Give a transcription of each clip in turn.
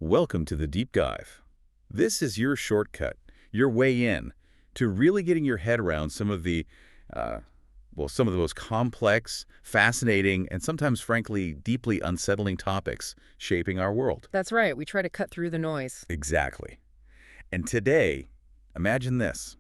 Welcome to the Deep Dive. This is your shortcut, your way in to really getting your head around some of the, some of the most complex, fascinating, and sometimes, frankly, deeply unsettling topics shaping our world. That's right. We try to cut through the noise. Exactly. And today, imagine this.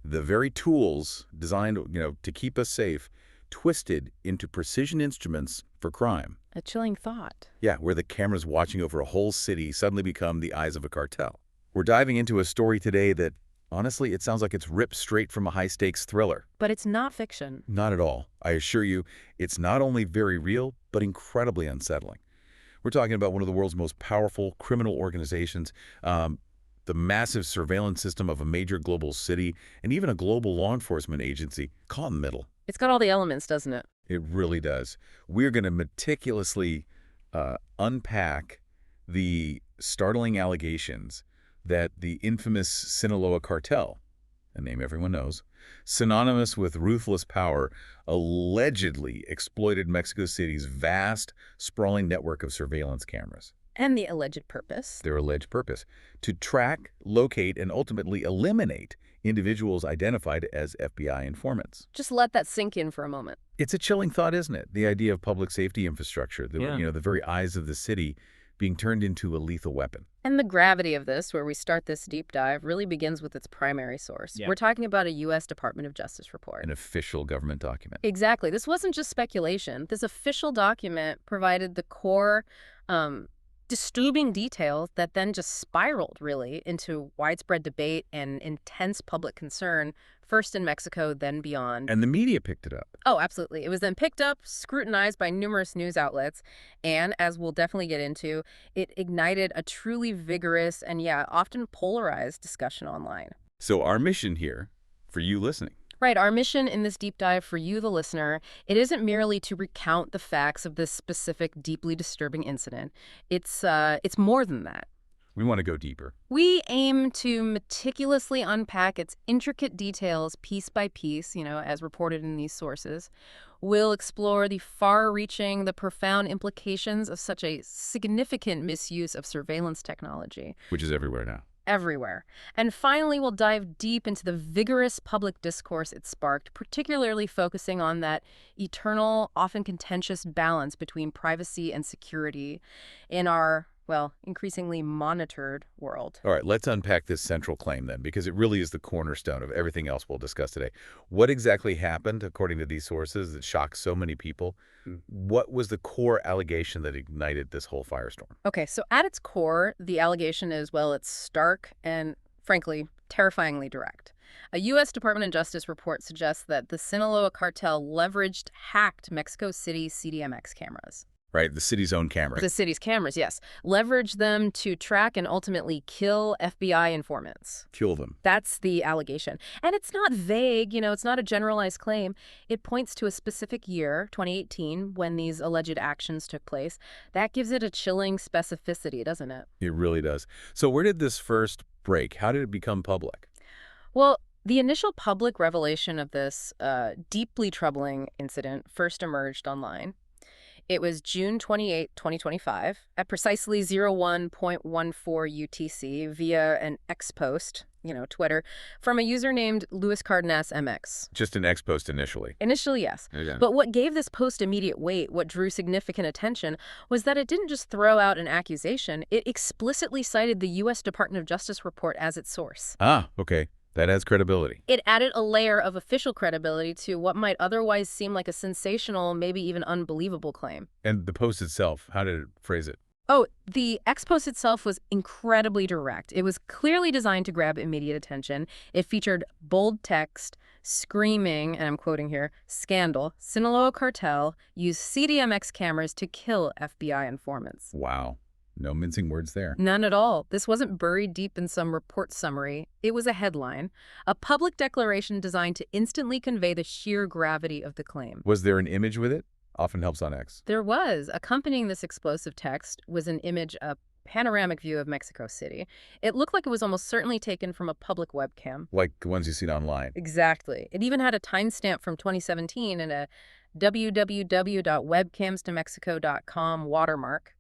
The very tools designed, to keep us safe, twisted into precision instruments for crime. A chilling thought. Yeah, where the cameras watching over a whole city suddenly become the eyes of a cartel. We're diving into a story today that, honestly, it sounds like it's ripped straight from a high-stakes thriller. But it's not fiction. Not at all. I assure you, it's not only very real, but incredibly unsettling. We're talking about one of the world's most powerful criminal organizations, the massive surveillance system of a major global city, and even a global law enforcement agency caught in the middle. It's got all the elements, doesn't it? It really does. We're going to meticulously unpack the startling allegations that the infamous Sinaloa Cartel, a name everyone knows, synonymous with ruthless power, allegedly exploited Mexico City's vast, sprawling network of surveillance cameras. And the alleged purpose. Their alleged purpose: to track, locate, and ultimately eliminate individuals identified as FBI informants. Just let that sink in for a moment. It's a chilling thought, isn't it? The idea of public safety infrastructure, the very eyes of the city being turned into a lethal weapon. And the gravity of this, where we start this deep dive, really begins with its primary source. Yeah. We're talking about a U.S. Department of Justice report. An official government document. Exactly. This wasn't just speculation. This official document provided the core disturbing details that then just spiraled, really, into widespread debate and intense public concern, first in Mexico, then beyond. And the media picked it up. Oh, absolutely. It was then picked up, scrutinized by numerous news outlets, and, as we'll definitely get into, it ignited a truly vigorous and, often polarized discussion online. So our mission here, for you listening. Right. Our mission in this deep dive for you, the listener, it isn't merely to recount the facts of this specific, deeply disturbing incident. It's more than that. We want to go deeper. We aim to meticulously unpack its intricate details piece by piece, as reported in these sources. We'll explore the far-reaching, the profound implications of such a significant misuse of surveillance technology. Which is everywhere now. Everywhere. And finally, we'll dive deep into the vigorous public discourse it sparked, particularly focusing on that eternal, often contentious balance between privacy and security in our, increasingly monitored world. All right, let's unpack this central claim then, because it really is the cornerstone of everything else we'll discuss today. What exactly happened, according to these sources, that shocked so many people? What was the core allegation that ignited this whole firestorm? Okay, so at its core, the allegation is, it's stark and, frankly, terrifyingly direct. A U.S. Department of Justice report suggests that the Sinaloa Cartel hacked Mexico City's CDMX cameras. Right, the city's own cameras. The city's cameras, yes. Leveraged them to track and ultimately kill FBI informants. Kill them. That's the allegation. And it's not vague, it's not a generalized claim. It points to a specific year, 2018, when these alleged actions took place. That gives it a chilling specificity, doesn't it? It really does. So where did this first break? How did it become public? Well, the initial public revelation of this deeply troubling incident first emerged online. It was June 28, 2025, at precisely 01.14 UTC via an X post, Twitter, from a user named LuisCardenasMX. Just an X post initially. Initially, yes. Okay. But what gave this post immediate weight, what drew significant attention, was that it didn't just throw out an accusation, it explicitly cited the U.S. Department of Justice report as its source. Ah, okay. That adds credibility. It added a layer of official credibility to what might otherwise seem like a sensational, maybe even unbelievable claim. And the post itself, how did it phrase it? Oh, the X post itself was incredibly direct. It was clearly designed to grab immediate attention. It featured bold text, screaming, and I'm quoting here, "Scandal, Sinaloa Cartel used CDMX cameras to kill FBI informants." Wow. No mincing words there. None at all. This wasn't buried deep in some report summary. It was a headline, a public declaration designed to instantly convey the sheer gravity of the claim. Was there an image with it? Often helps on X. There was. Accompanying this explosive text was an image, a panoramic view of Mexico City. It looked like it was almost certainly taken from a public webcam. Like the ones you see online. Exactly. It even had a timestamp from 2017 and a www.webcamstomexico.com watermark.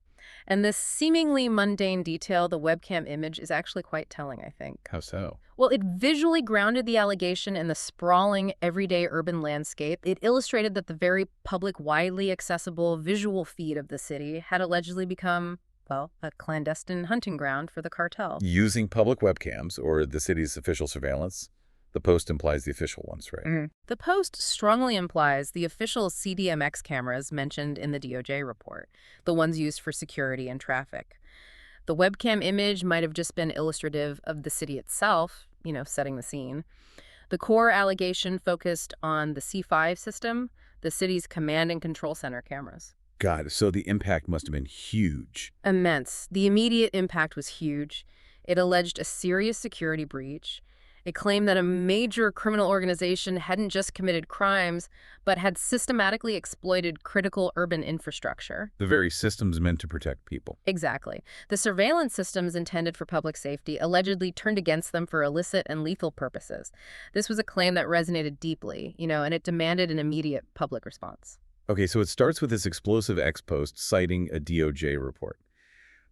And this seemingly mundane detail, the webcam image, is actually quite telling, I think. How so? Well, it visually grounded the allegation in the sprawling, everyday urban landscape. It illustrated that the very public, widely accessible visual feed of the city had allegedly become, well, a clandestine hunting ground for the cartel. Using public webcams or the city's official surveillance, the post implies the official ones, right? The post strongly implies the official CDMX cameras mentioned in the DOJ report, the ones used for security and traffic. The webcam image might have just been illustrative of the city itself, setting the scene. The core allegation focused on the C5 system, the city's command and control center cameras. God, so the impact must have been huge. Immense. The immediate impact was huge. It alleged a serious security breach. It claimed that a major criminal organization hadn't just committed crimes, but had systematically exploited critical urban infrastructure. The very systems meant to protect people. Exactly. The surveillance systems intended for public safety allegedly turned against them for illicit and lethal purposes. This was a claim that resonated deeply, and it demanded an immediate public response. Okay, so it starts with this explosive ex-post citing a DOJ report.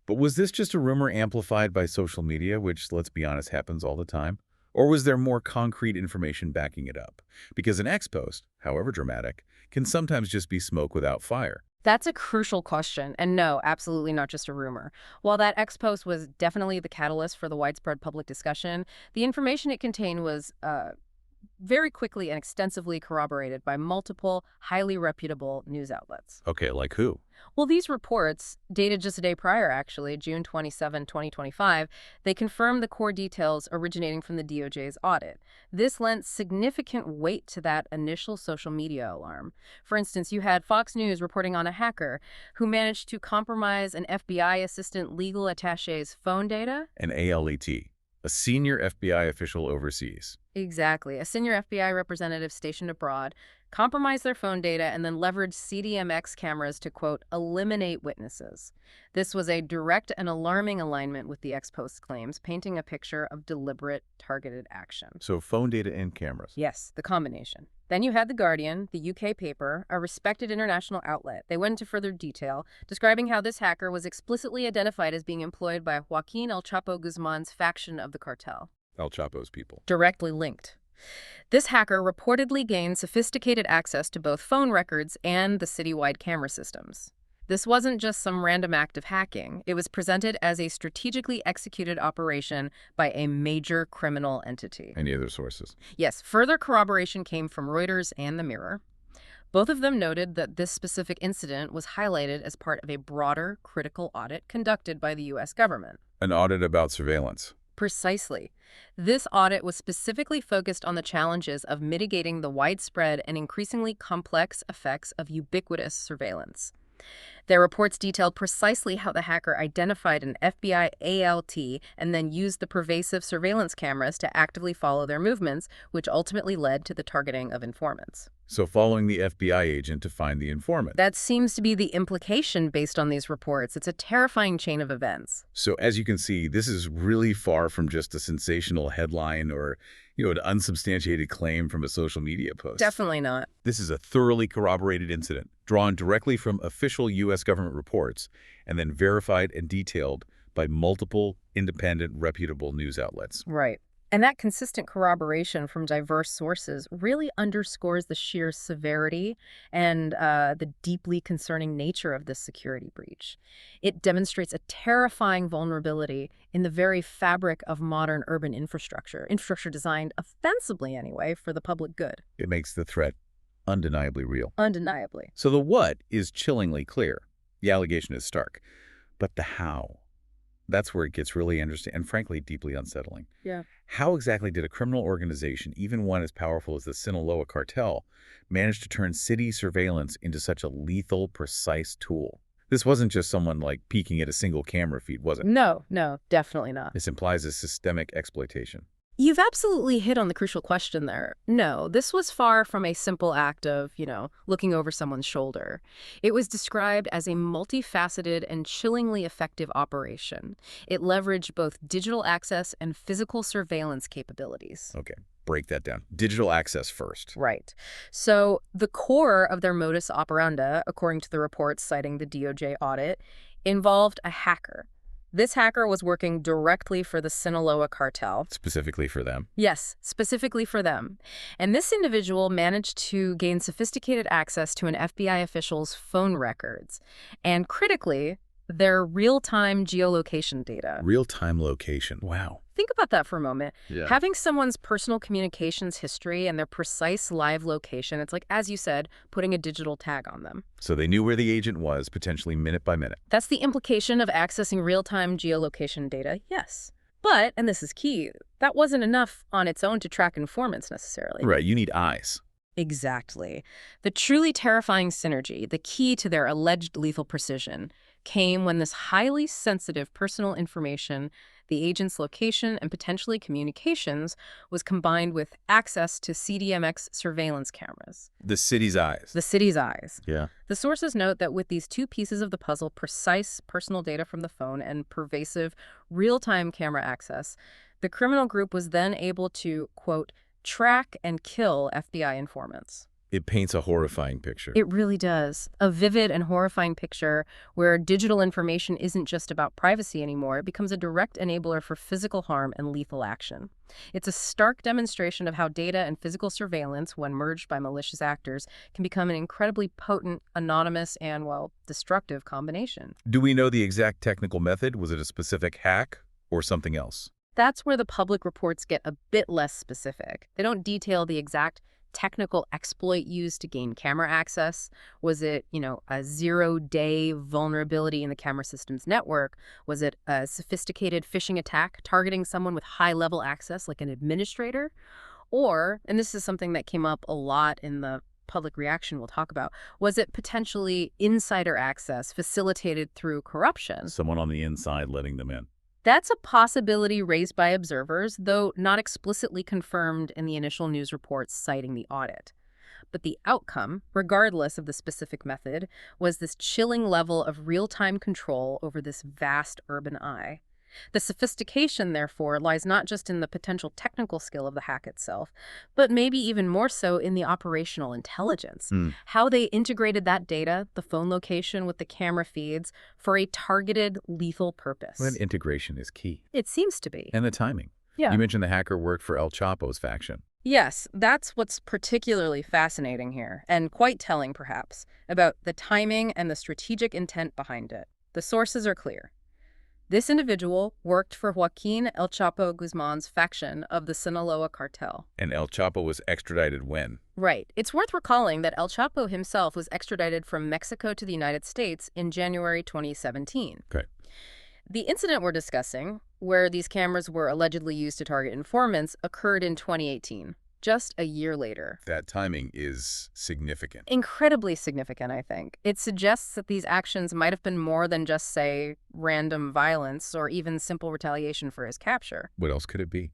But was this just a rumor amplified by social media, which, let's be honest, happens all the time? Or was there more concrete information backing it up? Because an ex-post, however dramatic, can sometimes just be smoke without fire. That's a crucial question, and no, absolutely not just a rumor. While that ex-post was definitely the catalyst for the widespread public discussion, the information it contained was very quickly and extensively corroborated by multiple, highly reputable news outlets. Okay, like who? Well, these reports, dated just a day prior, actually, June 27, 2025, they confirmed the core details originating from the DOJ's audit. This lent significant weight to that initial social media alarm. For instance, you had Fox News reporting on a hacker who managed to compromise an FBI assistant legal attache's phone data. An ALET, a senior FBI official overseas. Exactly. A senior FBI representative stationed abroad compromised their phone data and then leveraged CDMX cameras to, quote, eliminate witnesses. This was a direct and alarming alignment with the ex-post claims, painting a picture of deliberate, targeted action. So phone data and cameras. Yes, the combination. Then you had The Guardian, the UK paper, a respected international outlet. They went into further detail, describing how this hacker was explicitly identified as being employed by Joaquín El Chapo Guzmán's faction of the cartel. El Chapo's people. Directly linked. This hacker reportedly gained sophisticated access to both phone records and the citywide camera systems. This wasn't just some random act of hacking. It was presented as a strategically executed operation by a major criminal entity. Any other sources? Yes, further corroboration came from Reuters and The Mirror. Both of them noted that this specific incident was highlighted as part of a broader critical audit conducted by the U.S. government. An audit about surveillance. Precisely. This audit was specifically focused on the challenges of mitigating the widespread and increasingly complex effects of ubiquitous surveillance. Their reports detailed precisely how the hacker identified an FBI ALT and then used the pervasive surveillance cameras to actively follow their movements, which ultimately led to the targeting of informants. So following the FBI agent to find the informant. That seems to be the implication based on these reports. It's a terrifying chain of events. So as you can see, this is really far from just a sensational headline or, an unsubstantiated claim from a social media post. Definitely not. This is a thoroughly corroborated incident, drawn directly from official U.S. government reports and then verified and detailed by multiple independent, reputable news outlets. Right. And that consistent corroboration from diverse sources really underscores the sheer severity and the deeply concerning nature of this security breach. It demonstrates a terrifying vulnerability in the very fabric of modern urban infrastructure designed ostensibly anyway for the public good. It makes the threat undeniably real. Undeniably. So the what is chillingly clear. The allegation is stark. But the how, that's where it gets really interesting and, frankly, deeply unsettling. Yeah. How exactly did a criminal organization, even one as powerful as the Sinaloa Cartel, manage to turn city surveillance into such a lethal, precise tool? This wasn't just someone, peeking at a single camera feed, was it? No, definitely not. This implies a systemic exploitation. You've absolutely hit on the crucial question there. No, this was far from a simple act of, looking over someone's shoulder. It was described as a multifaceted and chillingly effective operation. It leveraged both digital access and physical surveillance capabilities. Okay, break that down. Digital access first. Right. So the core of their modus operandi, according to the reports citing the DOJ audit, involved a hacker. This hacker was working directly for the Sinaloa Cartel. Specifically for them. Yes, specifically for them. And this individual managed to gain sophisticated access to an FBI official's phone records. And critically, their real-time geolocation data. Real-time location. Wow. Think about that for a moment. Yeah. Having someone's personal communications history and their precise live location, it's like, as you said, putting a digital tag on them. So they knew where the agent was, potentially minute by minute. That's the implication of accessing real-time geolocation data, yes. But, and this is key, that wasn't enough on its own to track informants necessarily. Right, you need eyes. Exactly. The truly terrifying synergy, the key to their alleged lethal precision, came when this highly sensitive personal information, the agent's location and potentially communications, was combined with access to CDMX surveillance cameras. The city's eyes. The city's eyes. Yeah. The sources note that with these two pieces of the puzzle, precise personal data from the phone and pervasive real-time camera access, the criminal group was then able to, quote, track and kill FBI informants. It paints a horrifying picture. It really does. A vivid and horrifying picture where digital information isn't just about privacy anymore. It becomes a direct enabler for physical harm and lethal action. It's a stark demonstration of how data and physical surveillance, when merged by malicious actors, can become an incredibly potent, anonymous, and, well, destructive combination. Do we know the exact technical method? Was it a specific hack or something else? That's where the public reports get a bit less specific. They don't detail the exact technical exploit used to gain camera access. Was it, a zero-day vulnerability in the camera system's network? Was it a sophisticated phishing attack targeting someone with high-level access, like an administrator? Or, and this is something that came up a lot in the public reaction we'll talk about, was it potentially insider access facilitated through corruption? Someone on the inside letting them in. That's a possibility raised by observers, though not explicitly confirmed in the initial news reports citing the audit. But the outcome, regardless of the specific method, was this chilling level of real-time control over this vast urban eye. The sophistication, therefore, lies not just in the potential technical skill of the hack itself, but maybe even more so in the operational intelligence. How they integrated that data, the phone location with the camera feeds, for a targeted, lethal purpose. Well, that integration is key. It seems to be. And the timing. Yeah. You mentioned the hacker worked for El Chapo's faction. Yes, that's what's particularly fascinating here, and quite telling, perhaps, about the timing and the strategic intent behind it. The sources are clear. This individual worked for Joaquín El Chapo Guzmán's faction of the Sinaloa Cartel. And El Chapo was extradited when? Right. It's worth recalling that El Chapo himself was extradited from Mexico to the United States in January 2017. Okay. The incident we're discussing, where these cameras were allegedly used to target informants, occurred in 2018. Just a year later. That timing is significant. Incredibly significant, I think. It suggests that these actions might have been more than just, say, random violence or even simple retaliation for his capture. What else could it be?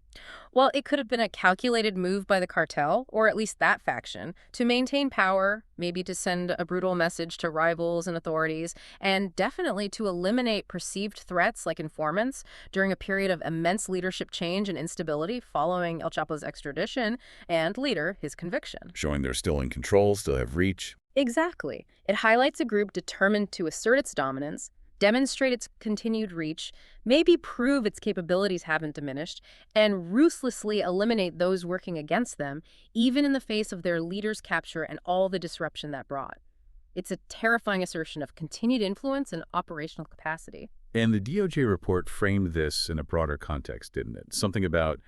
Well, it could have been a calculated move by the cartel, or at least that faction, to maintain power, maybe to send a brutal message to rivals and authorities, and definitely to eliminate perceived threats like informants during a period of immense leadership change and instability following El Chapo's extradition and, later, his conviction. Showing they're still in control, still have reach. Exactly. It highlights a group determined to assert its dominance, demonstrate its continued reach, maybe prove its capabilities haven't diminished, and ruthlessly eliminate those working against them, even in the face of their leader's capture and all the disruption that brought. It's a terrifying assertion of continued influence and operational capacity. And the DOJ report framed this in a broader context, didn't it? Something about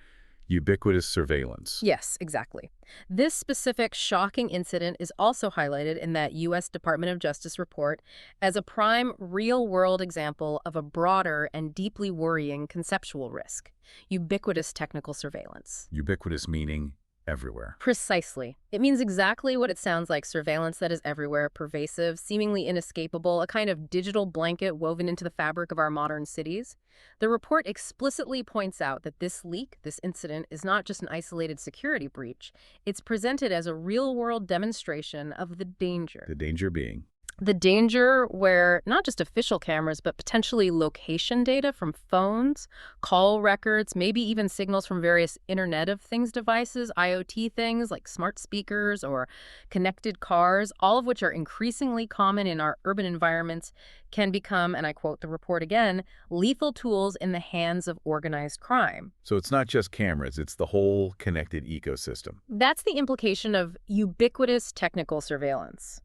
ubiquitous surveillance. Yes, exactly. This specific shocking incident is also highlighted in that U.S. Department of Justice report as a prime real-world example of a broader and deeply worrying conceptual risk: ubiquitous technical surveillance. Ubiquitous meaning everywhere. Precisely. It means exactly what it sounds like: surveillance that is everywhere, pervasive, seemingly inescapable, a kind of digital blanket woven into the fabric of our modern cities. The report explicitly points out that this leak, this incident, is not just an isolated security breach. It's presented as a real-world demonstration of the danger. The danger being? The danger where not just official cameras, but potentially location data from phones, call records, maybe even signals from various Internet of Things devices, IoT things like smart speakers or connected cars, all of which are increasingly common in our urban environments, can become, and I quote the report again, lethal tools in the hands of organized crime. So it's not just cameras, it's the whole connected ecosystem. That's the implication of ubiquitous technical surveillance.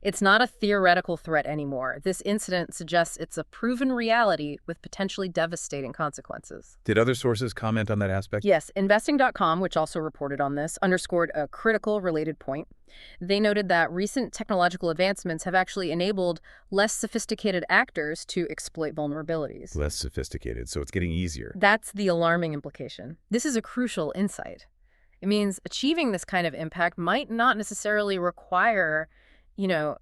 It's not a theoretical threat anymore. This incident suggests it's a proven reality with potentially devastating consequences. Did other sources comment on that aspect? Yes, investing.com, which also reported on this, underscored a critical related point. They noted that recent technological advancements have actually enabled less sophisticated actors to exploit vulnerabilities. Less sophisticated, so it's getting easier. That's the alarming implication. This is a crucial insight. It means achieving this kind of impact might not necessarily require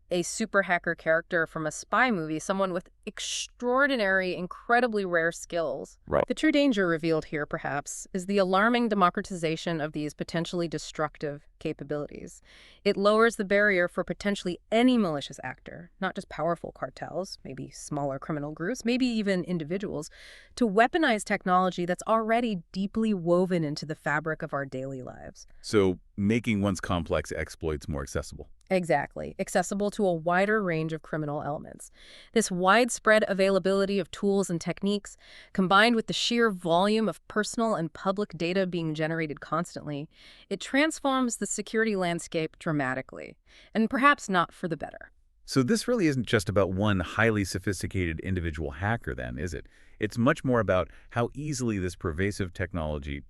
a super hacker character from a spy movie, someone with extraordinary, incredibly rare skills. Right. The true danger revealed here, perhaps, is the alarming democratization of these potentially destructive capabilities. It lowers the barrier for potentially any malicious actor, not just powerful cartels, maybe smaller criminal groups, maybe even individuals, to weaponize technology that's already deeply woven into the fabric of our daily lives. So making one's complex exploits more accessible. Exactly. Accessible to a wider range of criminal elements. This widespread availability of tools and techniques, combined with the sheer volume of personal and public data being generated constantly, it transforms the security landscape dramatically, and perhaps not for the better. So this really isn't just about one highly sophisticated individual hacker then, is it? It's much more about how easily this pervasive technology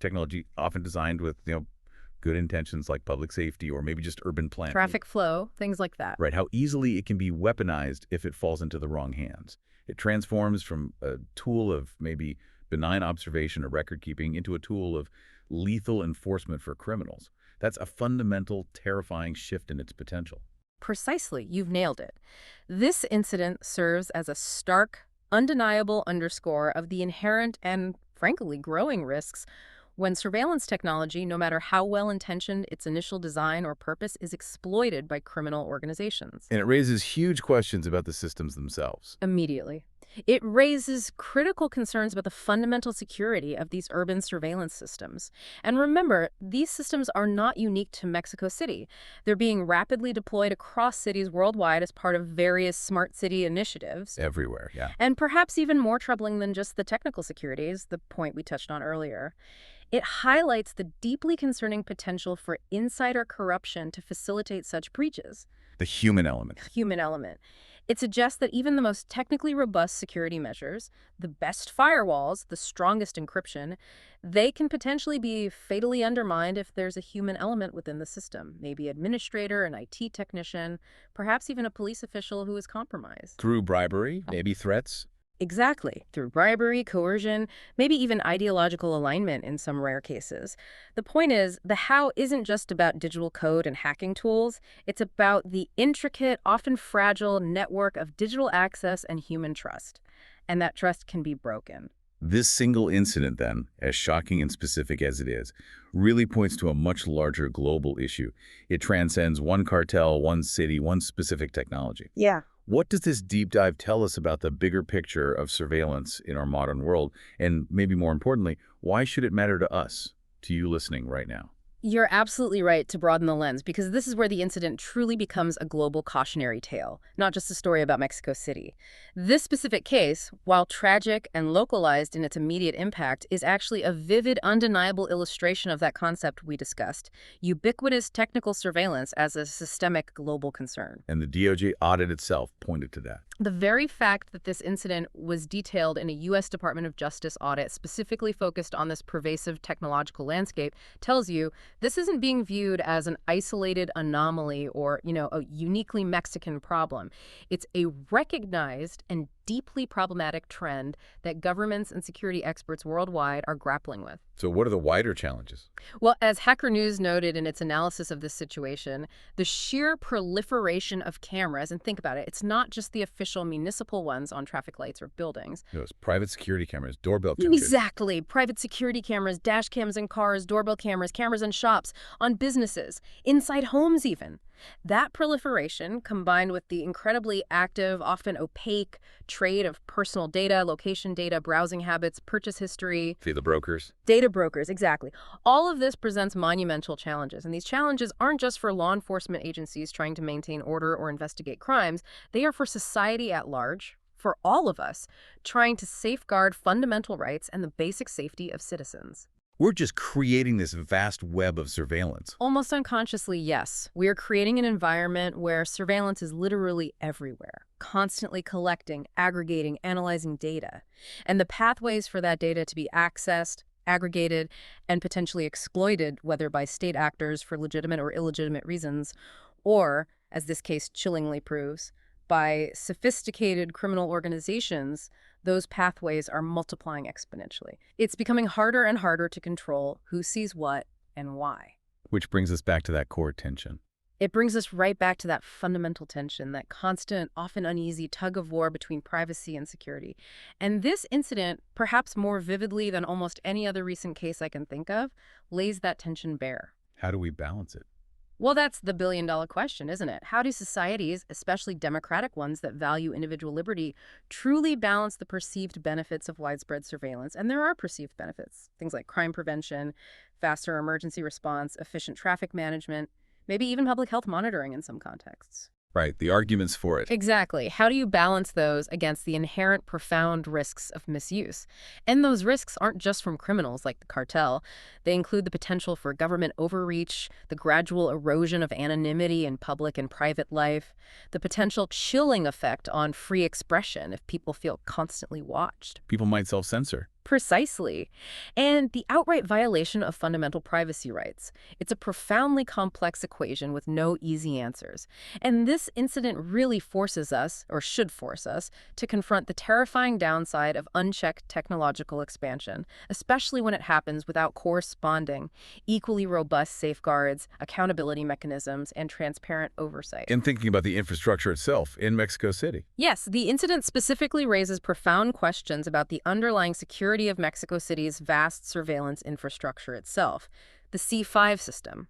often designed with, good intentions like public safety or maybe just urban planning. Traffic flow, things like that. Right, how easily it can be weaponized if it falls into the wrong hands. It transforms from a tool of maybe benign observation or record keeping into a tool of lethal enforcement for criminals. That's a fundamental, terrifying shift in its potential. Precisely, you've nailed it. This incident serves as a stark, undeniable underscore of the inherent and, frankly, growing risks when surveillance technology, no matter how well-intentioned its initial design or purpose, is exploited by criminal organizations. And it raises huge questions about the systems themselves. Immediately. It raises critical concerns about the fundamental security of these urban surveillance systems. And remember, these systems are not unique to Mexico City. They're being rapidly deployed across cities worldwide as part of various smart city initiatives. Everywhere, yeah. And perhaps even more troubling than just the technical security is the point we touched on earlier. It highlights the deeply concerning potential for insider corruption to facilitate such breaches. The human element. Human element. It suggests that even the most technically robust security measures, the best firewalls, the strongest encryption, they can potentially be fatally undermined if there's a human element within the system, maybe administrator, an IT technician, perhaps even a police official who is compromised. Through bribery, maybe threats. Exactly. Through bribery, coercion, maybe even ideological alignment in some rare cases. The point is, the how isn't just about digital code and hacking tools. It's about the intricate, often fragile network of digital access and human trust. And that trust can be broken. This single incident, then, as shocking and specific as it is, really points to a much larger global issue. It transcends one cartel, one city, one specific technology. Yeah. What does this deep dive tell us about the bigger picture of surveillance in our modern world? And maybe more importantly, why should it matter to us, to you listening right now? You're absolutely right to broaden the lens, because this is where the incident truly becomes a global cautionary tale, not just a story about Mexico City. This specific case, while tragic and localized in its immediate impact, is actually a vivid, undeniable illustration of that concept we discussed, ubiquitous technical surveillance as a systemic global concern. And the DOJ audit itself pointed to that. The very fact that this incident was detailed in a U.S. Department of Justice audit specifically focused on this pervasive technological landscape tells you this isn't being viewed as an isolated anomaly or, a uniquely Mexican problem. It's a recognized and deeply problematic trend that governments and security experts worldwide are grappling with. So what are the wider challenges? Well, as Hacker News noted in its analysis of this situation, the sheer proliferation of cameras, and think about it, it's not just the official municipal ones on traffic lights or buildings. Those private security cameras, doorbell cameras. Exactly. Private security cameras, dash cams in cars, doorbell cameras, cameras in shops, on businesses, inside homes even. That proliferation, combined with the incredibly active, often opaque trade of personal data, location data, browsing habits, purchase history. See the brokers? Data brokers, exactly. All of this presents monumental challenges. And these challenges aren't just for law enforcement agencies trying to maintain order or investigate crimes. They are for society at large, for all of us, trying to safeguard fundamental rights and the basic safety of citizens. We're just creating this vast web of surveillance. Almost unconsciously, yes. We are creating an environment where surveillance is literally everywhere, constantly collecting, aggregating, analyzing data. And the pathways for that data to be accessed, aggregated, and potentially exploited, whether by state actors for legitimate or illegitimate reasons, or, as this case chillingly proves, by sophisticated criminal organizations, those pathways are multiplying exponentially. It's becoming harder and harder to control who sees what and why. Which brings us back to that core tension. It brings us right back to that fundamental tension, that constant, often uneasy tug of war between privacy and security. And this incident, perhaps more vividly than almost any other recent case I can think of, lays that tension bare. How do we balance it? Well, that's the billion-dollar question, isn't it? How do societies, especially democratic ones that value individual liberty, truly balance the perceived benefits of widespread surveillance? And there are perceived benefits, things like crime prevention, faster emergency response, efficient traffic management, maybe even public health monitoring in some contexts. Right, the arguments for it. Exactly. How do you balance those against the inherent profound risks of misuse? And those risks aren't just from criminals like the cartel. They include the potential for government overreach, the gradual erosion of anonymity in public and private life, the potential chilling effect on free expression if people feel constantly watched. People might self-censor. Precisely. And the outright violation of fundamental privacy rights. It's a profoundly complex equation with no easy answers. And this incident really forces us, or should force us, to confront the terrifying downside of unchecked technological expansion, especially when it happens without corresponding, equally robust safeguards, accountability mechanisms, and transparent oversight. And thinking about the infrastructure itself in Mexico City. Yes, the incident specifically raises profound questions about the underlying security of Mexico City's vast surveillance infrastructure itself, the C5 system.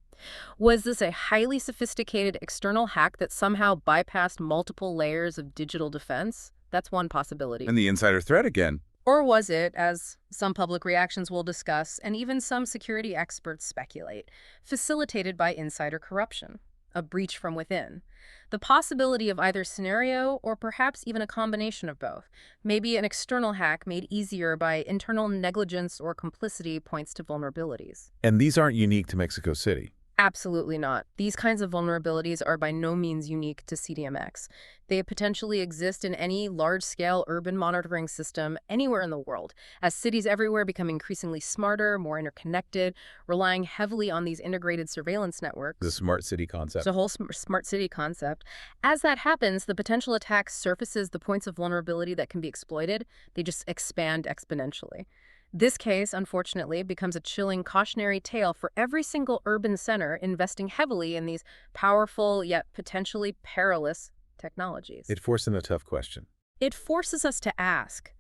Was this a highly sophisticated external hack that somehow bypassed multiple layers of digital defense? That's one possibility. And the insider threat again. Or was it, as some public reactions will discuss, and even some security experts speculate, facilitated by insider corruption, a breach from within? The possibility of either scenario, or perhaps even a combination of both, maybe an external hack made easier by internal negligence or complicity, points to vulnerabilities. And these aren't unique to Mexico City. Absolutely not. These kinds of vulnerabilities are by no means unique to CDMX. They potentially exist in any large-scale urban monitoring system anywhere in the world, as cities everywhere become increasingly smarter, more interconnected, relying heavily on these integrated surveillance networks. The smart city concept. It's a whole smart city concept. As that happens, the potential attack surfaces the points of vulnerability that can be exploited. They just expand exponentially. This case, unfortunately, becomes a chilling cautionary tale for every single urban center investing heavily in these powerful yet potentially perilous technologies. It forced in a tough question. It forces us to ask,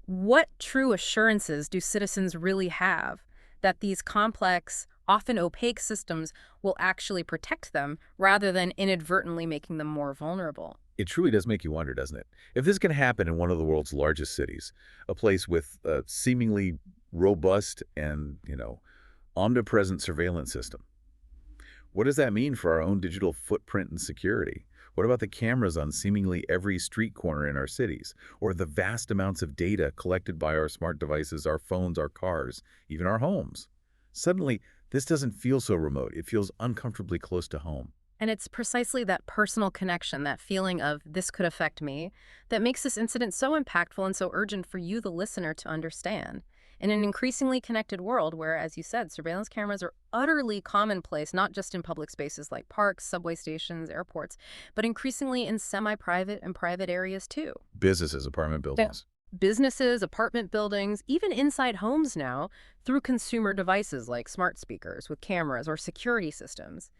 what true assurances do citizens really have that these complex, often opaque systems will actually protect them rather than inadvertently making them more vulnerable? It truly does make you wonder, doesn't it? If this can happen in one of the world's largest cities, a place with a seemingly robust and, omnipresent surveillance system, what does that mean for our own digital footprint and security? What about the cameras on seemingly every street corner in our cities, or the vast amounts of data collected by our smart devices, our phones, our cars, even our homes? Suddenly, this doesn't feel so remote. It feels uncomfortably close to home. And it's precisely that personal connection, that feeling of this could affect me, that makes this incident so impactful and so urgent for you, the listener, to understand. In an increasingly connected world where, as you said, surveillance cameras are utterly commonplace, not just in public spaces like parks, subway stations, airports, but increasingly in semi-private and private areas too. Businesses, apartment buildings. Businesses, apartment buildings, even inside homes now, through consumer devices like smart speakers with cameras or security systems.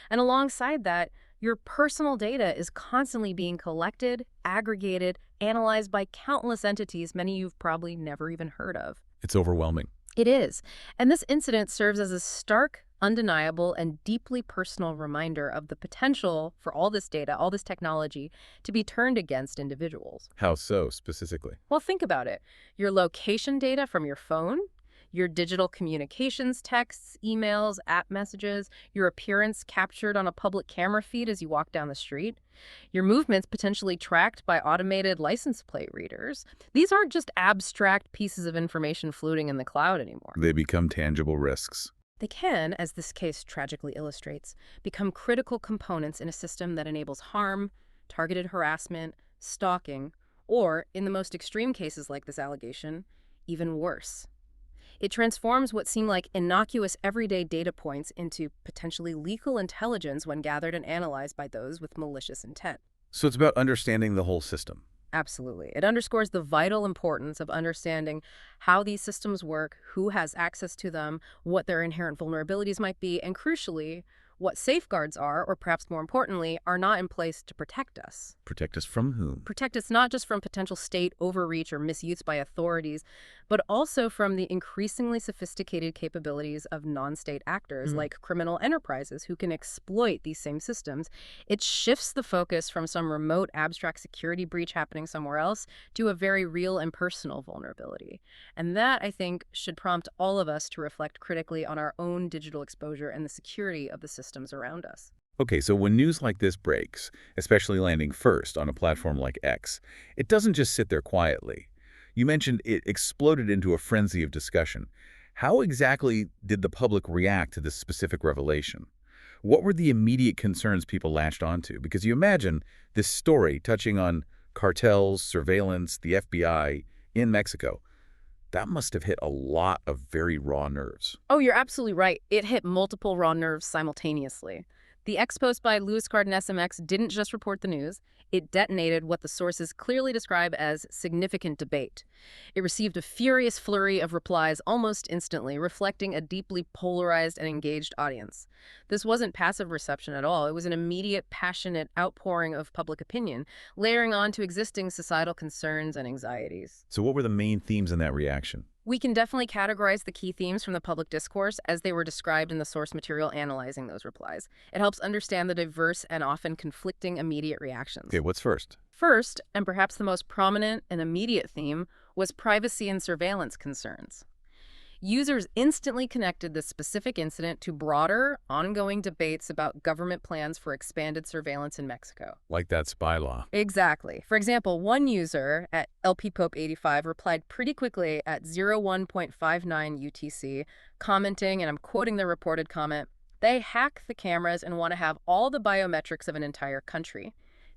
And alongside that, your personal data is constantly being collected, aggregated, analyzed by countless entities many you've probably never even heard of. It's overwhelming. It is. And this incident serves as a stark undeniable and deeply personal reminder of the potential for all this data, all this technology, to be turned against individuals. How so, specifically? Well, think about it. Your location data from your phone, your digital communications, texts, emails, app messages, your appearance captured on a public camera feed as you walk down the street, your movements potentially tracked by automated license plate readers. These aren't just abstract pieces of information floating in the cloud anymore. They become tangible risks. They can, as this case tragically illustrates, become critical components in a system that enables harm, targeted harassment, stalking, or, in the most extreme cases like this allegation, even worse. It transforms what seem like innocuous everyday data points into potentially lethal intelligence when gathered and analyzed by those with malicious intent. So it's about understanding the whole system. Absolutely. It underscores the vital importance of understanding how these systems work, who has access to them, what their inherent vulnerabilities might be, and crucially, what safeguards are, or perhaps more importantly, are not in place to protect us. Protect us from whom? Protect us not just from potential state overreach or misuse by authorities, but also from the increasingly sophisticated capabilities of non-state actors like criminal enterprises who can exploit these same systems. It shifts the focus from some remote abstract security breach happening somewhere else to a very real and personal vulnerability. And that, I think, should prompt all of us to reflect critically on our own digital exposure and the security of the systems around us. Okay, so when news like this breaks, especially landing first on a platform like X, it doesn't just sit there quietly. You mentioned it exploded into a frenzy of discussion. How exactly did the public react to this specific revelation? What were the immediate concerns people latched onto? Because you imagine this story touching on cartels, surveillance, the FBI in Mexico. That must have hit a lot of very raw nerves. Oh, you're absolutely right. It hit multiple raw nerves simultaneously. The X post by LuisCardenasMX didn't just report the news, it detonated what the sources clearly describe as significant debate. It received a furious flurry of replies almost instantly, reflecting a deeply polarized and engaged audience. This wasn't passive reception at all. It was an immediate, passionate outpouring of public opinion, layering on to existing societal concerns and anxieties. So what were the main themes in that reaction? We can definitely categorize the key themes from the public discourse as they were described in the source material analyzing those replies. It helps understand the diverse and often conflicting immediate reactions. Okay, what's first? First, and perhaps the most prominent and immediate theme, was privacy and surveillance concerns. Users instantly connected this specific incident to broader, ongoing debates about government plans for expanded surveillance in Mexico. Like that spy law. Exactly. For example, one user at LPPope85 replied pretty quickly at 01.59 UTC, commenting, and I'm quoting the reported comment, "They hack the cameras and want to have all the biometrics of an entire country.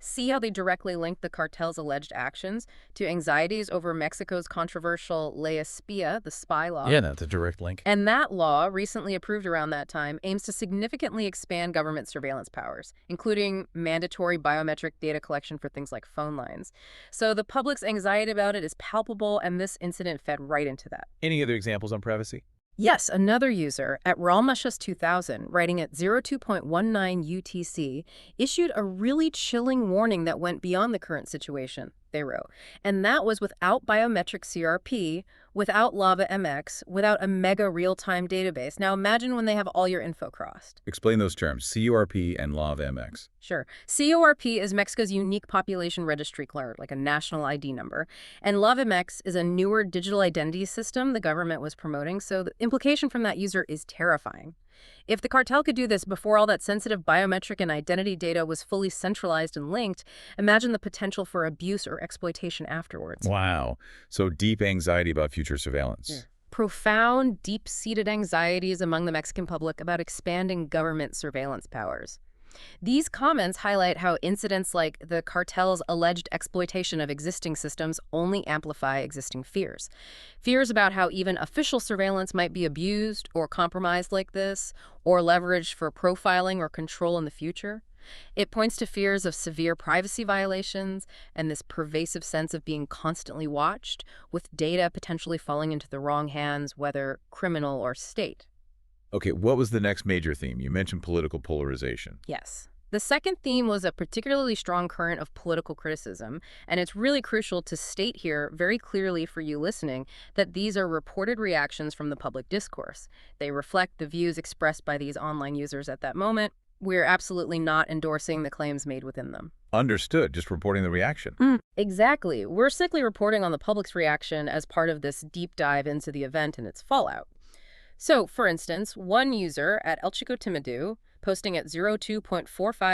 See how they directly link the cartel's alleged actions to anxieties over Mexico's controversial Ley Espía, the spy law." Yeah, that's a direct link. And that law, recently approved around that time, aims to significantly expand government surveillance powers, including mandatory biometric data collection for things like phone lines. So the public's anxiety about it is palpable, and this incident fed right into that. Any other examples on privacy? Yes, another user at Ralmashus2000, writing at 02.19 UTC, issued a really chilling warning that went beyond the current situation, they wrote. And that was without biometric CRP, without Lava MX, without a mega real-time database. Now imagine when they have all your info crossed. Explain those terms, CURP and Law of MX. Sure. CORP is Mexico's unique population registry card, like a national ID number. And LoveMX is a newer digital identity system the government was promoting, so the implication from that user is terrifying. If the cartel could do this before all that sensitive biometric and identity data was fully centralized and linked, imagine the potential for abuse or exploitation afterwards. Wow. So deep anxiety about future surveillance. Yeah. Profound, deep-seated anxieties among the Mexican public about expanding government surveillance powers. These comments highlight how incidents like the cartel's alleged exploitation of existing systems only amplify existing fears. Fears about how even official surveillance might be abused or compromised like this, or leveraged for profiling or control in the future. It points to fears of severe privacy violations and this pervasive sense of being constantly watched, with data potentially falling into the wrong hands, whether criminal or state. Okay, what was the next major theme? You mentioned political polarization. Yes. The second theme was a particularly strong current of political criticism, and it's really crucial to state here very clearly for you listening that these are reported reactions from the public discourse. They reflect the views expressed by these online users at that moment. We're absolutely not endorsing the claims made within them. Understood. Just reporting the reaction. Exactly. We're simply reporting on the public's reaction as part of this deep dive into the event and its fallout. So, for instance, one user at El Chico Timidou, posting at 02.45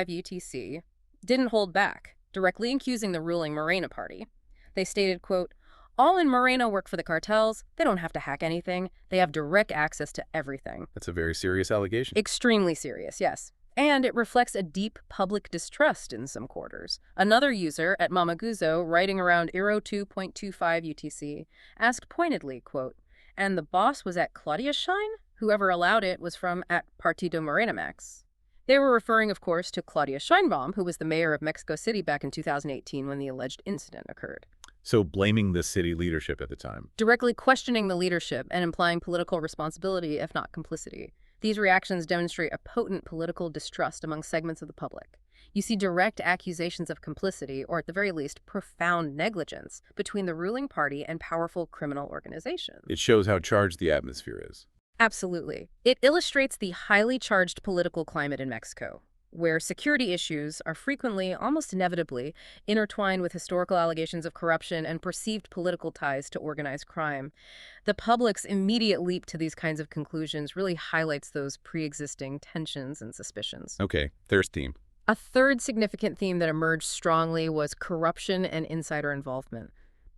UTC, didn't hold back, directly accusing the ruling Morena party. They stated, quote, "All in Morena work for the cartels. They don't have to hack anything. They have direct access to everything." That's a very serious allegation. Extremely serious, yes. And it reflects a deep public distrust in some quarters. Another user at Mamaguzo, writing around 02.25 UTC, asked pointedly, quote, "And the boss was at Claudia Shine? Whoever allowed it was from at Partido Morena-Mex." They were referring, of course, to Claudia Sheinbaum, who was the mayor of Mexico City back in 2018 when the alleged incident occurred. So blaming the city leadership at the time. Directly questioning the leadership and implying political responsibility, if not complicity. These reactions demonstrate a potent political distrust among segments of the public. You see direct accusations of complicity, or at the very least, profound negligence, between the ruling party and powerful criminal organizations. It shows how charged the atmosphere is. Absolutely. It illustrates the highly charged political climate in Mexico, where security issues are frequently, almost inevitably, intertwined with historical allegations of corruption and perceived political ties to organized crime. The public's immediate leap to these kinds of conclusions really highlights those pre-existing tensions and suspicions. Okay, there's theme. A third significant theme that emerged strongly was corruption and insider involvement.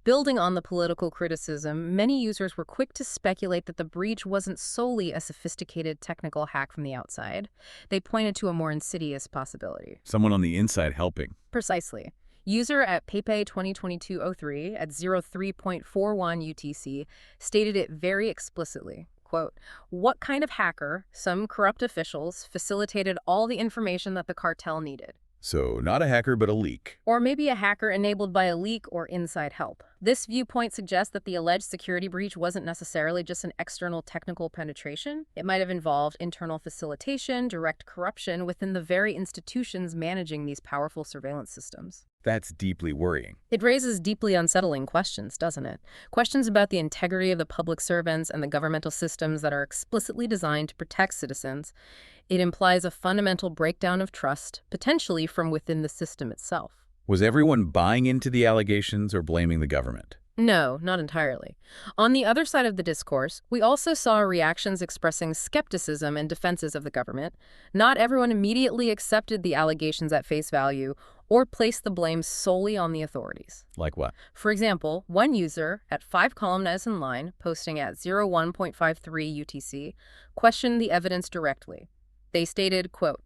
Building on the political criticism, many users were quick to speculate that the breach wasn't solely a sophisticated technical hack from the outside. They pointed to a more insidious possibility. Someone on the inside helping. Precisely. User at Pepe 2022-03 at 03.41 UTC stated it very explicitly. Quote, "What kind of hacker, some corrupt officials, facilitated all the information that the cartel needed?" So not a hacker, but a leak. Or maybe a hacker enabled by a leak or inside help. This viewpoint suggests that the alleged security breach wasn't necessarily just an external technical penetration. It might have involved internal facilitation, direct corruption within the very institutions managing these powerful surveillance systems. That's deeply worrying. It raises deeply unsettling questions, doesn't it? Questions about the integrity of the public servants and the governmental systems that are explicitly designed to protect citizens. It implies a fundamental breakdown of trust, potentially from within the system itself. Was everyone buying into the allegations or blaming the government? No, not entirely. On the other side of the discourse, we also saw reactions expressing skepticism and defenses of the government. Not everyone immediately accepted the allegations at face value or placed the blame solely on the authorities. Like what? For example, one user at 5 columns in line, posting at 01.53 UTC, questioned the evidence directly. They stated, quote,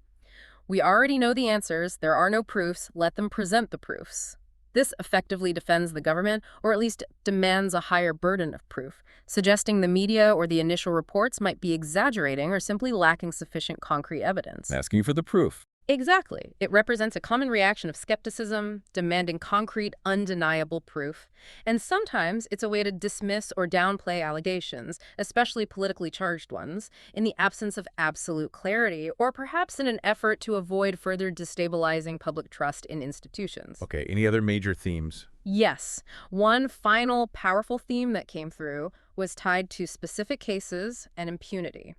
"We already know the answers. There are no proofs. Let them present the proofs." This effectively defends the government, or at least demands a higher burden of proof, suggesting the media or the initial reports might be exaggerating or simply lacking sufficient concrete evidence. Asking for the proof. Exactly. It represents a common reaction of skepticism, demanding concrete, undeniable proof. And sometimes it's a way to dismiss or downplay allegations, especially politically charged ones, in the absence of absolute clarity, or perhaps in an effort to avoid further destabilizing public trust in institutions. Okay, any other major themes? Yes. One final powerful theme that came through was tied to specific cases and impunity.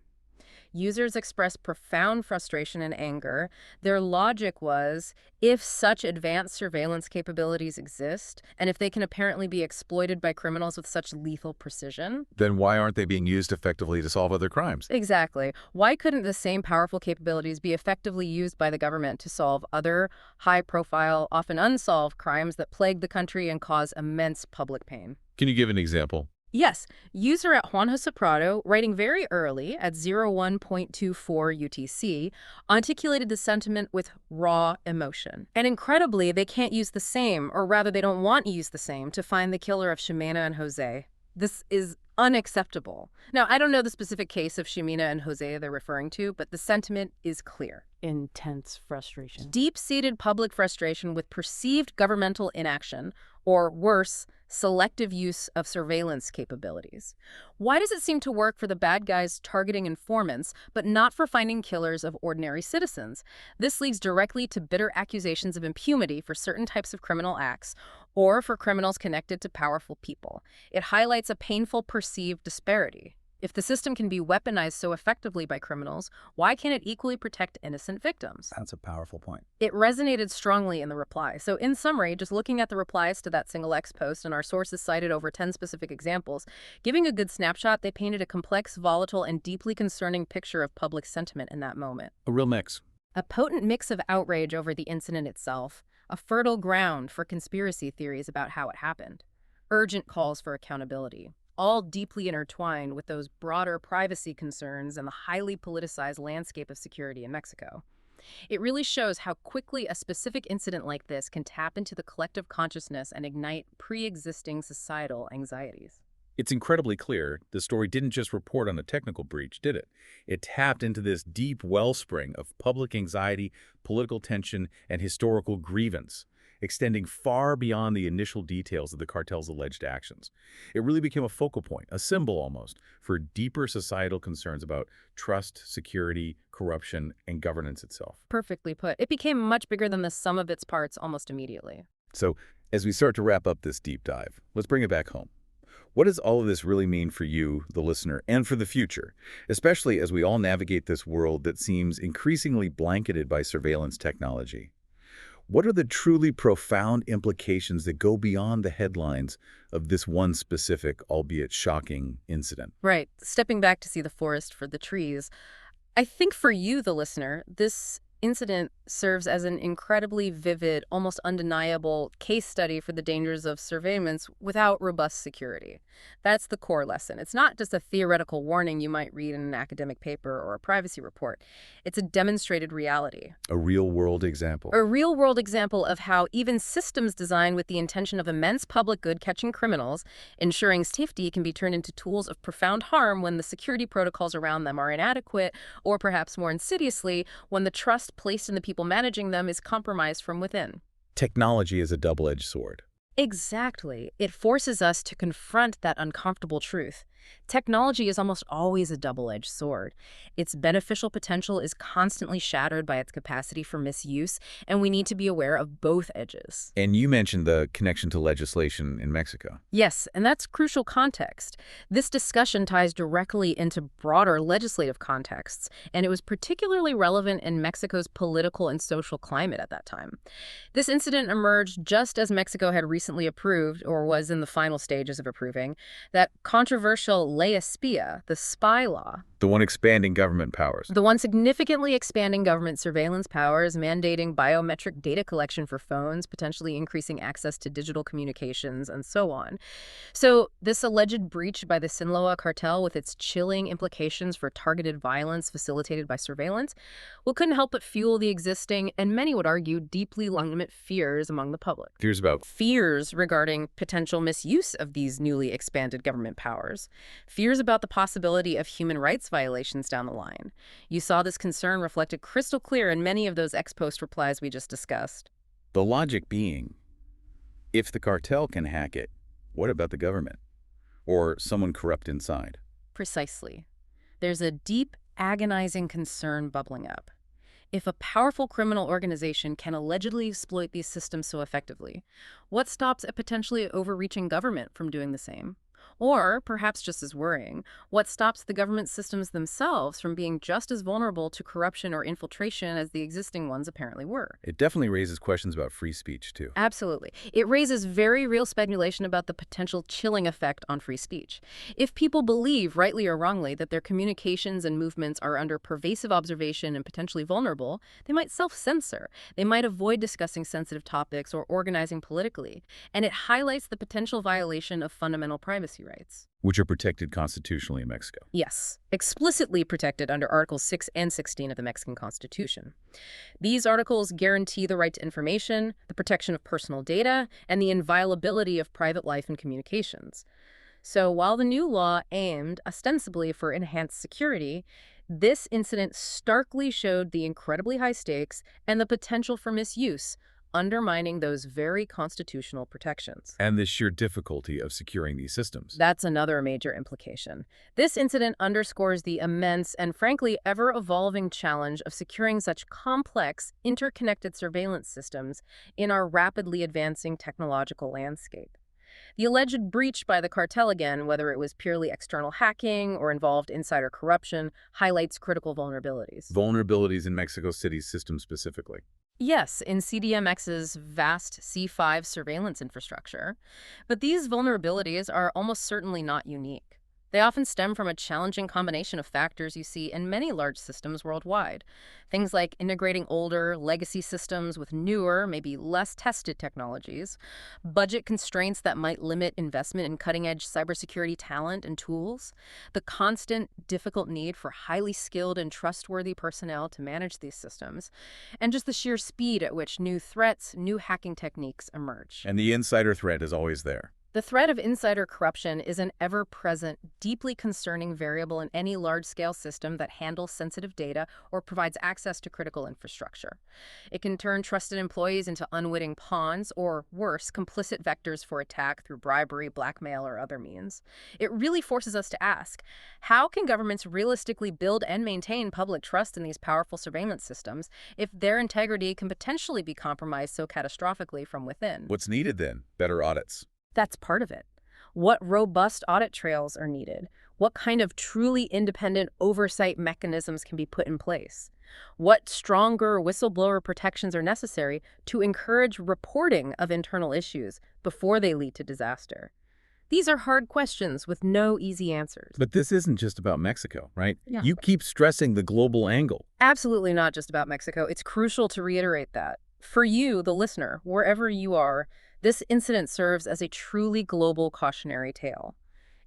Users expressed profound frustration and anger. Their logic was, if such advanced surveillance capabilities exist, and if they can apparently be exploited by criminals with such lethal precision, then why aren't they being used effectively to solve other crimes? Exactly. Why couldn't the same powerful capabilities be effectively used by the government to solve other high-profile, often unsolved crimes that plague the country and cause immense public pain? Can you give an example? Yes, user at Juan Jose Prado, writing very early at 01.24 UTC, articulated the sentiment with raw emotion. And incredibly, they can't use the same, or rather they don't want to use the same, to find the killer of Ximena and Jose. This is unacceptable. Now, I don't know the specific case of Ximena and Jose they're referring to, but the sentiment is clear. Intense frustration. Deep-seated public frustration with perceived governmental inaction, or worse, selective use of surveillance capabilities. Why does it seem to work for the bad guys targeting informants, but not for finding killers of ordinary citizens? This leads directly to bitter accusations of impunity for certain types of criminal acts, or for criminals connected to powerful people. It highlights a painful perceived disparity. If the system can be weaponized so effectively by criminals, why can't it equally protect innocent victims? That's a powerful point. It resonated strongly in the reply. So in summary, just looking at the replies to that single X post, and our sources cited over 10 specific examples, giving a good snapshot, they painted a complex, volatile, and deeply concerning picture of public sentiment in that moment. A real mix. A potent mix of outrage over the incident itself, a fertile ground for conspiracy theories about how it happened, urgent calls for accountability, all deeply intertwined with those broader privacy concerns and the highly politicized landscape of security in Mexico. It really shows how quickly a specific incident like this can tap into the collective consciousness and ignite pre-existing societal anxieties. It's incredibly clear the story didn't just report on a technical breach, did it? It tapped into this deep wellspring of public anxiety, political tension, and historical grievance, extending far beyond the initial details of the cartel's alleged actions. It really became a focal point, a symbol almost, for deeper societal concerns about trust, security, corruption, and governance itself. Perfectly put. It became much bigger than the sum of its parts almost immediately. So, as we start to wrap up this deep dive, let's bring it back home. What does all of this really mean for you, the listener, and for the future, especially as we all navigate this world that seems increasingly blanketed by surveillance technology? What are the truly profound implications that go beyond the headlines of this one specific, albeit shocking, incident? Right. Stepping back to see the forest for the trees. I think for you, the listener, this incident serves as an incredibly vivid, almost undeniable case study for the dangers of surveillance without robust security. That's the core lesson. It's not just a theoretical warning you might read in an academic paper or a privacy report. It's a demonstrated reality. A real-world example. A real-world example of how even systems designed with the intention of immense public good catching criminals, ensuring safety, can be turned into tools of profound harm when the security protocols around them are inadequate, or perhaps more insidiously, when the trust placed in the people managing them is compromised from within. Technology is a double-edged sword. Exactly. It forces us to confront that uncomfortable truth. Technology is almost always a double-edged sword. Its beneficial potential is constantly shattered by its capacity for misuse, and we need to be aware of both edges. And you mentioned the connection to legislation in Mexico. Yes, and that's crucial context. This discussion ties directly into broader legislative contexts, and it was particularly relevant in Mexico's political and social climate at that time. This incident emerged just as Mexico had recently approved, or was in the final stages of approving, that controversial Ley Espía, the spy law. The one expanding government powers. The one significantly expanding government surveillance powers, mandating biometric data collection for phones, potentially increasing access to digital communications, and so on. So this alleged breach by the Sinaloa Cartel, with its chilling implications for targeted violence facilitated by surveillance, well, couldn't help but fuel the existing, and many would argue, deeply legitimate fears among the public. Fears about? Fears regarding potential misuse of these newly expanded government powers. Fears about the possibility of human rights violations down the line. You saw this concern reflected crystal clear in many of those ex-post replies we just discussed. The logic being, if the cartel can hack it, what about the government? Or someone corrupt inside? Precisely. There's a deep, agonizing concern bubbling up. If a powerful criminal organization can allegedly exploit these systems so effectively, what stops a potentially overreaching government from doing the same? Or, perhaps just as worrying, what stops the government systems themselves from being just as vulnerable to corruption or infiltration as the existing ones apparently were? It definitely raises questions about free speech, too. Absolutely. It raises very real speculation about the potential chilling effect on free speech. If people believe, rightly or wrongly, that their communications and movements are under pervasive observation and potentially vulnerable, they might self-censor. They might avoid discussing sensitive topics or organizing politically. And it highlights the potential violation of fundamental privacy rights. Which are protected constitutionally in Mexico. Yes, explicitly protected under Articles 6 and 16 of the Mexican Constitution. These articles guarantee the right to information, the protection of personal data, and the inviolability of private life and communications. So while the new law aimed ostensibly for enhanced security, this incident starkly showed the incredibly high stakes and the potential for misuse, undermining those very constitutional protections. And the sheer difficulty of securing these systems. That's another major implication. This incident underscores the immense and frankly ever-evolving challenge of securing such complex, interconnected surveillance systems in our rapidly advancing technological landscape. The alleged breach by the cartel again, whether it was purely external hacking or involved insider corruption, highlights critical vulnerabilities. Vulnerabilities in Mexico City's system specifically. Yes, in CDMX's vast C5 surveillance infrastructure. But these vulnerabilities are almost certainly not unique. They often stem from a challenging combination of factors you see in many large systems worldwide. Things like integrating older, legacy systems with newer, maybe less tested technologies, budget constraints that might limit investment in cutting-edge cybersecurity talent and tools, the constant, difficult need for highly skilled and trustworthy personnel to manage these systems, and just the sheer speed at which new threats, new hacking techniques emerge. And the insider threat is always there. The threat of insider corruption is an ever-present, deeply concerning variable in any large-scale system that handles sensitive data or provides access to critical infrastructure. It can turn trusted employees into unwitting pawns or, worse, complicit vectors for attack through bribery, blackmail, or other means. It really forces us to ask, how can governments realistically build and maintain public trust in these powerful surveillance systems if their integrity can potentially be compromised so catastrophically from within? What's needed then? Better audits. That's part of it. What robust audit trails are needed? What kind of truly independent oversight mechanisms can be put in place? What stronger whistleblower protections are necessary to encourage reporting of internal issues before they lead to disaster? These are hard questions with no easy answers. But this isn't just about Mexico, right? Yeah. You keep stressing the global angle. Absolutely not just about Mexico. It's crucial to reiterate that. For you, the listener, wherever you are, this incident serves as a truly global cautionary tale.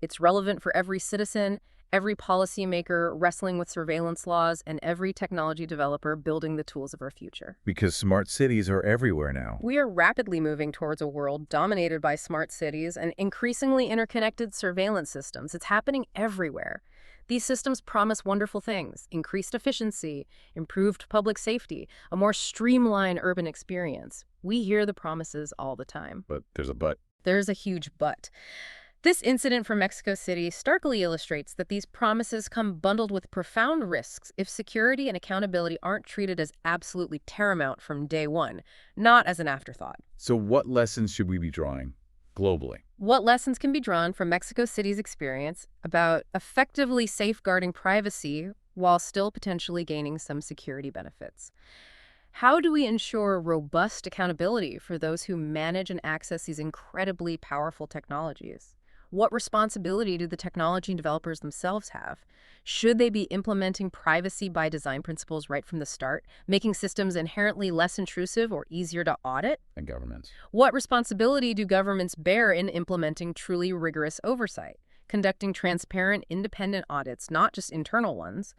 It's relevant for every citizen, every policymaker wrestling with surveillance laws, and every technology developer building the tools of our future. Because smart cities are everywhere now. We are rapidly moving towards a world dominated by smart cities and increasingly interconnected surveillance systems. It's happening everywhere. These systems promise wonderful things: increased efficiency, improved public safety, a more streamlined urban experience. We hear the promises all the time. But there's a but. There's a huge but. This incident from Mexico City starkly illustrates that these promises come bundled with profound risks if security and accountability aren't treated as absolutely paramount from day one, not as an afterthought. So what lessons should we be drawing globally? What lessons can be drawn from Mexico City's experience about effectively safeguarding privacy while still potentially gaining some security benefits? How do we ensure robust accountability for those who manage and access these incredibly powerful technologies? What responsibility do the technology developers themselves have? Should they be implementing privacy by design principles right from the start, making systems inherently less intrusive or easier to audit? And governments. What responsibility do governments bear in implementing truly rigorous oversight? Conducting transparent, independent audits, not just internal ones,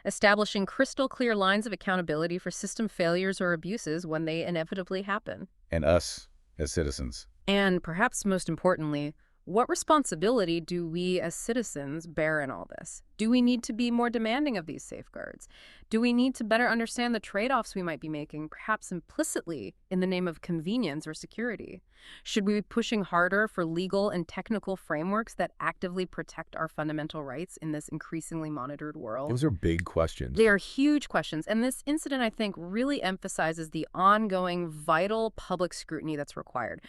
establishing crystal clear lines of accountability for system failures or abuses when they inevitably happen. And us, as citizens. And perhaps most importantly, what responsibility do we as citizens bear in all this? Do we need to be more demanding of these safeguards? Do we need to better understand the trade-offs we might be making, perhaps implicitly, in the name of convenience or security? Should we be pushing harder for legal and technical frameworks that actively protect our fundamental rights in this increasingly monitored world? Those are big questions. They are huge questions, and this incident, I think, really emphasizes the ongoing, vital public scrutiny that's required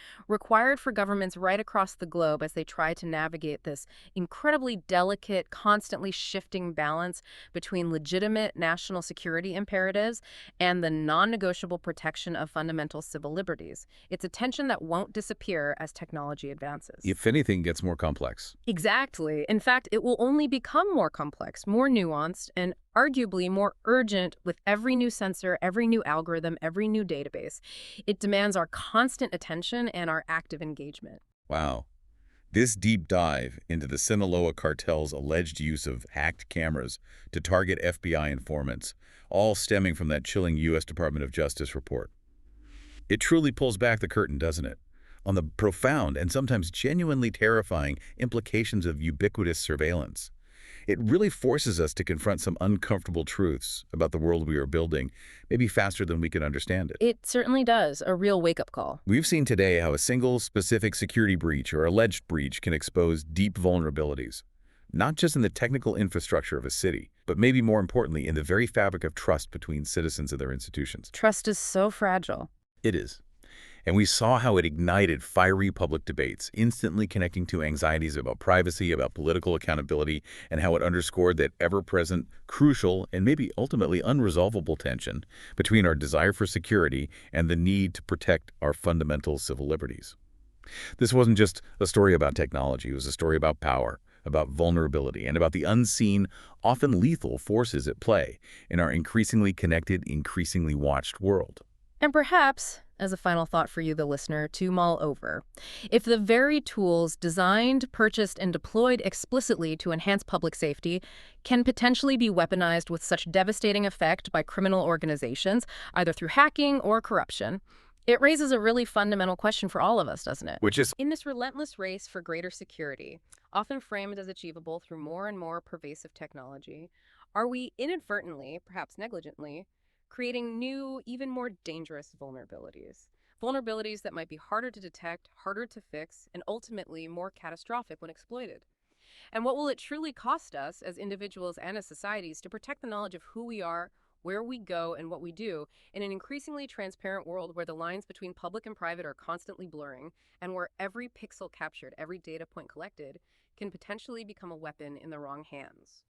for governments right across the globe as they try to navigate this incredibly delicate, constantly shifting balance between legitimate national security imperatives and the non-negotiable protection of fundamental civil liberties. It's a tension that won't disappear as technology advances. If anything, gets more complex. Exactly. In fact, it will only become more complex, more nuanced, and arguably more urgent with every new sensor, every new algorithm, every new database. It demands our constant attention and our active engagement. Wow. This deep dive into the Sinaloa Cartel's alleged use of hacked cameras to target FBI informants, all stemming from that chilling U.S. Department of Justice report. It truly pulls back the curtain, doesn't it, on the profound and sometimes genuinely terrifying implications of ubiquitous surveillance. It really forces us to confront some uncomfortable truths about the world we are building, maybe faster than we can understand it. It certainly does, a real wake-up call. We've seen today how a single specific security breach or alleged breach can expose deep vulnerabilities, not just in the technical infrastructure of a city, but maybe more importantly in the very fabric of trust between citizens and their institutions. Trust is so fragile. It is. And we saw how it ignited fiery public debates, instantly connecting to anxieties about privacy, about political accountability, and how it underscored that ever-present, crucial, and maybe ultimately unresolvable tension between our desire for security and the need to protect our fundamental civil liberties. This wasn't just a story about technology. It was a story about power, about vulnerability, and about the unseen, often lethal forces at play in our increasingly connected, increasingly watched world. And perhaps, as a final thought for you, the listener, to mull over, if the very tools designed, purchased, and deployed explicitly to enhance public safety can potentially be weaponized with such devastating effect by criminal organizations, either through hacking or corruption, it raises a really fundamental question for all of us, doesn't it? Which is, In this relentless race for greater security, often framed as achievable through more and more pervasive technology, are we inadvertently, perhaps negligently, creating new, even more dangerous vulnerabilities? Vulnerabilities that might be harder to detect, harder to fix, and ultimately more catastrophic when exploited. And what will it truly cost us as individuals and as societies to protect the knowledge of who we are, where we go, and what we do in an increasingly transparent world where the lines between public and private are constantly blurring, and where every pixel captured, every data point collected, can potentially become a weapon in the wrong hands?